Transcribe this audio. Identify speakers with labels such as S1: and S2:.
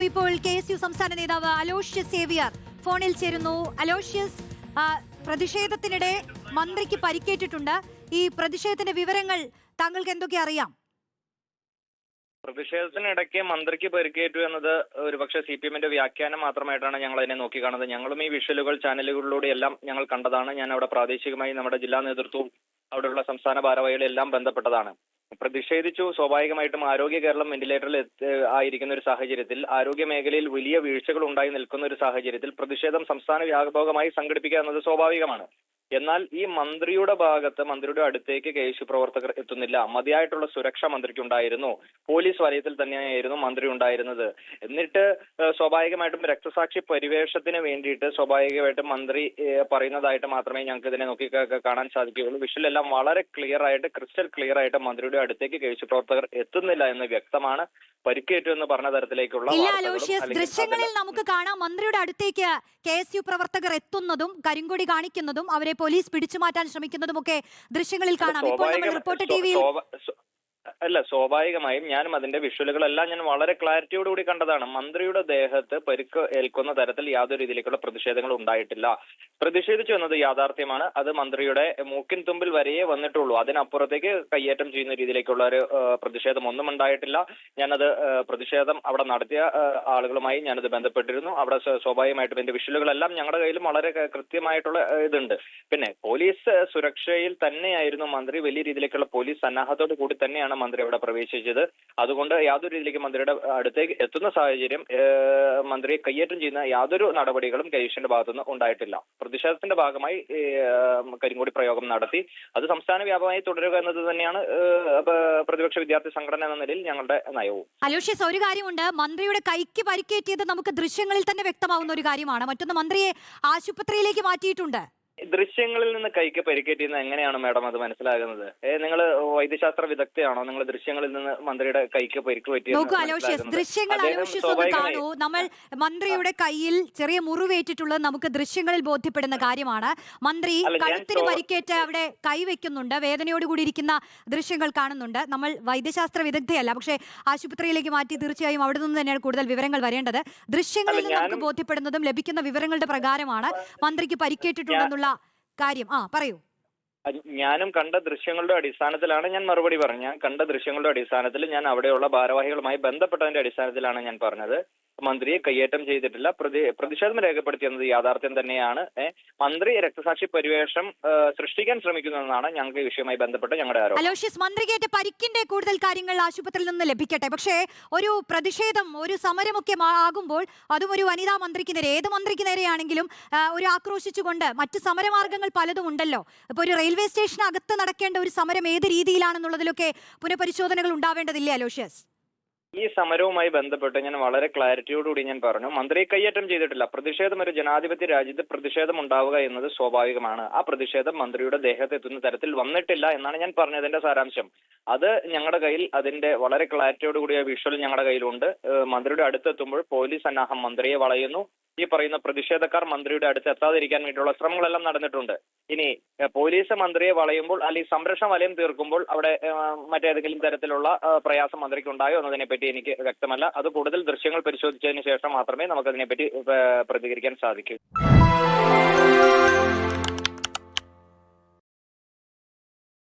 S1: ഇപ്പോൾ KSU സംസ്ഥാന നേതാവ് അലോഷ്യസ് സേവ്യർ ഫോണിൽ ചേരുന്നു. അലോഷ്യസ്, പ്രതിഷേധത്തിനിടെ മന്ത്രിക്ക് പരിക്കേറ്റിട്ടുണ്ട്. ഈ പ്രതിഷേധത്തിന്റെ വിവരങ്ങൾ താങ്കൾക്ക് എന്തൊക്കെ അറിയാം?
S2: പ്രതിഷേധത്തിനിടയ്ക്ക് മന്ത്രിക്ക് പരിക്കേറ്റു എന്നത് ഒരുപക്ഷെ CPM-ന്റെ വ്യാഖ്യാനം മാത്രമായിട്ടാണ് ഞങ്ങൾ അതിനെ നോക്കിക്കാണുന്നത്. ഞങ്ങളും ഈ വിഷ്വലുകൾ ചാനലുകളിലൂടെയെല്ലാം ഞങ്ങൾ കണ്ടതാണ്. ഞാൻ അവിടെ പ്രാദേശികമായി നമ്മുടെ ജില്ലാ നേതൃത്വവും അവിടെയുള്ള സംസ്ഥാന ഭാരവാഹികളെല്ലാം ബന്ധപ്പെട്ടതാണ്. പ്രതിഷേധിച്ചു. സ്വാഭാവികമായിട്ടും ആരോഗ്യ കേരളം വെന്റിലേറ്ററിൽ ആയിരിക്കുന്ന ഒരു സാഹചര്യത്തിൽ, ആരോഗ്യ മേഖലയിൽ വലിയ വീഴ്ചകൾ ഉണ്ടായി നിൽക്കുന്ന ഒരു സാഹചര്യത്തിൽ പ്രതിഷേധം സംസ്ഥാന വ്യാപകമായി സംഘടിപ്പിക്കുക എന്നത് സ്വാഭാവികമാണ്. എന്നാൽ ഈ മന്ത്രിയുടെ ഭാഗത്ത്, മന്ത്രിയുടെ അടുത്തേക്ക് KSU പ്രവർത്തകർ എത്തുന്നില്ല. മതിയായിട്ടുള്ള സുരക്ഷ മന്ത്രിക്കുണ്ടായിരുന്നു. പോലീസ് വലയത്തിൽ തന്നെയായിരുന്നു മന്ത്രി ഉണ്ടായിരുന്നത്. എന്നിട്ട് സ്വാഭാവികമായിട്ടും രക്തസാക്ഷി പരിവേഷത്തിന് വേണ്ടിയിട്ട് സ്വാഭാവികമായിട്ടും മന്ത്രി പറയുന്നതായിട്ട് മാത്രമേ ഞങ്ങൾക്ക് ഇതിനെ നോക്കി കാണാൻ സാധിക്കുകയുള്ളൂ. വിഷ്വലെല്ലാം വളരെ ക്ലിയർ ആയിട്ട്, ക്രിസ്റ്റൽ ക്ലിയർ ആയിട്ട് മന്ത്രിയുടെ അടുത്തേക്ക് KSU പ്രവർത്തകർ എത്തുന്നില്ല എന്ന് വ്യക്തമാണ്. പരിക്കേറ്റു എന്ന് പറഞ്ഞ തരത്തിലേക്കുള്ള
S1: ദൃശ്യങ്ങളിൽ നമുക്ക് കാണാം മന്ത്രിയുടെ അടുത്തേക്ക് KSU പ്രവർത്തകർ എത്തുന്നതും കരിങ്കൊടി കാണിക്കുന്നതും അവരെ പോലീസ് പിടിച്ചു മാറ്റാൻ ശ്രമിക്കുന്നതുമൊക്കെ ദൃശ്യങ്ങളിൽ കാണാം. ഇപ്പോൾ നമ്മൾ റിപ്പോർട്ടർ ടിവിയിൽ
S2: അല്ല, സ്വാഭാവികമായും ഞാനും അതിന്റെ വിഷ്വലുകളെല്ലാം ഞാൻ വളരെ ക്ലാരിറ്റിയോടുകൂടി കണ്ടതാണ്. മന്ത്രിയുടെ ദേഹത്ത് പരിക്ക് ഏൽക്കുന്ന തരത്തിൽ യാതൊരു രീതിയിലേക്കുള്ള പ്രതിഷേധങ്ങൾ ഉണ്ടായിട്ടില്ല. പ്രതിഷേധിച്ചു എന്നത് യാഥാർത്ഥ്യമാണ്. അത് മന്ത്രിയുടെ മൂക്കിൻ തുമ്പിൽ വരെയേ വന്നിട്ടുള്ളൂ. അതിനപ്പുറത്തേക്ക് കയ്യേറ്റം ചെയ്യുന്ന രീതിയിലേക്കുള്ള ഒരു പ്രതിഷേധം ഒന്നും ഉണ്ടായിട്ടില്ല. ഞാനത് പ്രതിഷേധം അവിടെ നടത്തിയ ആളുകളുമായി ഞാനത് ബന്ധപ്പെട്ടിരുന്നു. അവിടെ സ്വാഭാവികമായിട്ടും എന്റെ വിഷ്വലുകളെല്ലാം ഞങ്ങളുടെ കയ്യിലും വളരെ കൃത്യമായിട്ടുള്ള ഇതുണ്ട്. പിന്നെ പോലീസ് സുരക്ഷയിൽ തന്നെയായിരുന്നു മന്ത്രി. വലിയ രീതിയിലേക്കുള്ള പോലീസ് സന്നാഹത്തോട് കൂടി തന്നെയാണ് മന്ത്രി അവിടെ പ്രവേശിച്ചത്. അതുകൊണ്ട് യാതൊരു രീതിയിലേക്ക് മന്ത്രിയുടെ അടുത്തേക്ക് എത്തുന്ന സാഹചര്യം, മന്ത്രിയെ കയ്യേറ്റം ചെയ്യുന്ന യാതൊരു നടപടികളും KSUവിന്റെ ഭാഗത്തുനിന്ന് ഉണ്ടായിട്ടില്ല. പ്രതിഷേധത്തിന്റെ ഭാഗമായി കരിങ്കൊടി പ്രയോഗം നടത്തി. അത് സംസ്ഥാന വ്യാപകമായി തുടരുക എന്നത് തന്നെയാണ് പ്രതിപക്ഷ വിദ്യാർത്ഥി സംഘടന എന്ന നിലയിൽ ഞങ്ങളുടെ നയവും.
S1: അലോഷ്യസ്, ഒരു കാര്യമുണ്ട്, മന്ത്രിയുടെ കൈക്ക് പരിക്കേറ്റിയത് നമുക്ക് ദൃശ്യങ്ങളിൽ തന്നെ വ്യക്തമാവുന്ന ഒരു കാര്യമാണ്. മറ്റൊന്ന്, മന്ത്രിയെ ആശുപത്രിയിലേക്ക് മാറ്റിയിട്ടുണ്ട്.
S2: ദൃശ്യങ്ങളിൽ നിന്ന് കൈക്ക് പരിക്കേറ്റിയെന്ന് എങ്ങനെയാണ് മാഡം അത് മനസ്സിലാകുന്നത്? നിങ്ങൾ വൈദ്യശാസ്ത്ര വിദഗ്ധയാണോ? നിങ്ങൾ ദൃശ്യങ്ങളിൽ നിന്ന് മന്ത്രിയുടെ കൈക്ക് പരിക്ക് പറ്റിയത്
S1: ദൃശ്യങ്ങൾ കാണൂ. നമ്മൾ മന്ത്രിയുടെ കയ്യിൽ ചെറിയ മുറിവേറ്റിട്ടുള്ളത് നമുക്ക് ദൃശ്യങ്ങളിൽ ബോധ്യപ്പെടുന്ന കാര്യമാണ്. മന്ത്രി കഴുത്തിന് പരിക്കേറ്റ് അവിടെ കൈവയ്ക്കുന്നുണ്ട്, വേദനയോടുകൂടി ഇരിക്കുന്ന ദൃശ്യങ്ങൾ കാണുന്നുണ്ട്. നമ്മൾ വൈദ്യശാസ്ത്ര വിദഗ്ധയല്ല, പക്ഷേ ആശുപത്രിയിലേക്ക് മാറ്റി തീർച്ചയായും അവിടെ നിന്ന് തന്നെയാണ് കൂടുതൽ വിവരങ്ങൾ വരേണ്ടത്. ദൃശ്യങ്ങളിൽ നിന്ന് നമുക്ക് ബോധ്യപ്പെടുന്നതും ലഭിക്കുന്ന വിവരങ്ങളുടെ പ്രകാരമാണ് മന്ത്രിക്ക് പരിക്കേറ്റിട്ടുണ്ടെന്നുള്ള കാര്യം. പറയൂ.
S2: ഞാനും കണ്ട ദൃശ്യങ്ങളുടെ അടിസ്ഥാനത്തിലാണ് ഞാൻ മറുപടി പറഞ്ഞത്. ഞാൻ കണ്ട ദൃശ്യങ്ങളുടെ അടിസ്ഥാനത്തിൽ, ഞാൻ അവിടെയുള്ള ഭാരവാഹികളുമായി ബന്ധപ്പെട്ടതിന്റെ അടിസ്ഥാനത്തിലാണ് ഞാൻ പറഞ്ഞത്. മന്ത്രിയെ കയ്യേറ്റം ചെയ്തിട്ടില്ല. പ്രതിഷേധം രേഖപ്പെടുത്തിയത് യാഥാർത്ഥ്യം തന്നെയാണ്. മന്ത്രി രക്തസാക്ഷി പരിവേഷം സൃഷ്ടിക്കാൻ ശ്രമിക്കുന്നതെന്നാണ് ഞങ്ങൾക്ക് ഈ വിഷയവുമായി ബന്ധപ്പെട്ട് ഞങ്ങളുടെ ആരോപണം.
S1: അലോഷ്യസ്, മന്ത്രിക്കേറ്റ പരിക്കിന്റെ കൂടുതൽ കാര്യങ്ങൾ ആശുപത്രിയിൽ നിന്ന് ലഭിക്കട്ടെ. പക്ഷേ ഒരു പ്രതിഷേധം, ഒരു സമരമൊക്കെ ആകുമ്പോൾ, അതും ഒരു വനിതാ മന്ത്രിക്ക് നേരെ, ഏത് മന്ത്രിക്ക് നേരെയാണെങ്കിലും ഒരു ആക്രോശിച്ചുകൊണ്ട് മറ്റ് സമരമാർഗങ്ങൾ പലതും ഉണ്ടല്ലോ. ഇപ്പൊ ഒരു റെയിൽവേ സ്റ്റേഷനകത്ത് നടക്കേണ്ട ഒരു സമരം ഏത് രീതിയിലാണെന്നുള്ളതിലൊക്കെ പുനഃപരിശോധനകൾ ഉണ്ടാവേണ്ടതില്ലേ അലോഷ്യസ്?
S2: ഈ സമരവുമായി ബന്ധപ്പെട്ട് ഞാൻ വളരെ ക്ലാരിറ്റിയോടുകൂടി ഞാൻ പറഞ്ഞു, മന്ത്രിയെ കയ്യേറ്റം ചെയ്തിട്ടില്ല. പ്രതിഷേധം, ഒരു ജനാധിപത്യ രാജ്യത്ത് പ്രതിഷേധം ഉണ്ടാവുക എന്നത് സ്വാഭാവികമാണ്. ആ പ്രതിഷേധം മന്ത്രിയുടെ ദേഹത്ത് എത്തുന്ന തരത്തിൽ വന്നിട്ടില്ല എന്നാണ് ഞാൻ പറഞ്ഞതിന്റെ സാരാംശം. അത് ഞങ്ങളുടെ കയ്യിൽ അതിന്റെ വളരെ ക്ലാരിറ്റിയോടുകൂടിയ വിഷ്വൽ ഞങ്ങളുടെ കയ്യിലുണ്ട്. മന്ത്രിയുടെ അടുത്തെത്തുമ്പോൾ പോലീസ് സന്നാഹം മന്ത്രിയെ വളയുന്നു. ഈ പറയുന്ന പ്രതിഷേധക്കാർ മന്ത്രിയുടെ അടുത്ത് എത്താതിരിക്കാൻ വേണ്ടിയുള്ള ശ്രമങ്ങളെല്ലാം നടന്നിട്ടുണ്ട്. ഇനി പോലീസ് മന്ത്രിയെ വളയുമ്പോൾ, അല്ലെങ്കിൽ സംരക്ഷണ വലയം തീർക്കുമ്പോൾ അവിടെ മറ്റേതെങ്കിലും തരത്തിലുള്ള പ്രയാസം മന്ത്രിക്ക് ഉണ്ടായോ എന്നതിനെപ്പറ്റി എനിക്ക് വ്യക്തമല്ല. അത് കൂടുതൽ ദൃശ്യങ്ങൾ പരിശോധിച്ചതിന് ശേഷം മാത്രമേ നമുക്കതിനെപ്പറ്റി പ്രതികരിക്കാൻ സാധിക്കൂ.